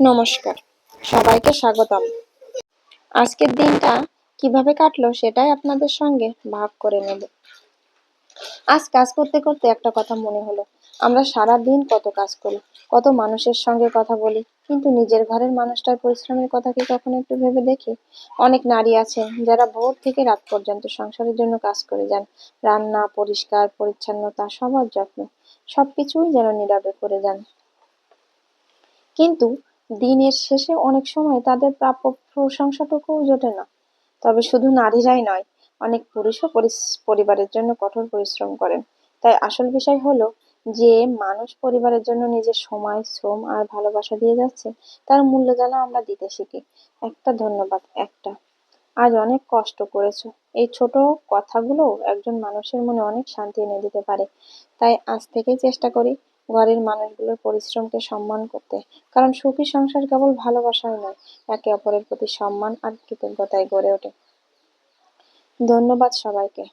নমস্কার, সবাইকে স্বাগতম। আজকের দিনটা কিভাবে কাটলো সেটাই আপনাদের সঙ্গে ভাগ করে নেব। আজ কাজ করতে করতে একটা কথা মনে হলো, আমরা সারা দিন কত কাজ করি, কত মানুষের সঙ্গে কথা বলি, কিন্তু নিজের ঘরের মানুষটার পরিশ্রমের কথা কি কখনো একটু ভেবে দেখি? অনেক নারী আছেন যারা ভোর থেকে রাত পর্যন্ত সংসারের জন্য কাজ করে যান। রান্না, পরিষ্কার পরিচ্ছন্নতা, সবার যত্ন, সবকিছুই যেন নীরবে করে যান। কিন্তু দিনের শেষে অনেক সময় তাদের প্রাপ্য প্রশংসাটুকুও জোটে না। তবে শুধু নারীরাই নয়, অনেক পুরুষও পরিবারের জন্য কঠোর পরিশ্রম করেন। তাই আসল বিষয় হলো, যে মানুষ পরিবারের জন্য নিজের সময়, শ্রম আর ভালোবাসা দিয়ে যাচ্ছে, তার মূল্য যেন আমরা দিতে শিখি। একটা ধন্যবাদ, একটা আজ অনেক কষ্ট করেছো, এই ছোট কথাগুলো একজন মানুষের মনে অনেক শান্তি এনে দিতে পারে। তাই আজ থেকেই চেষ্টা করি ঘরের মানুষগুলোর পরিশ্রমকে সম্মান করতে, কারণ সুখী সংসার কেবল ভালোবাসায় নয়, একে অপরের প্রতি সম্মান আর কৃতজ্ঞতায় গড়ে ওঠে। ধন্যবাদ সবাইকে।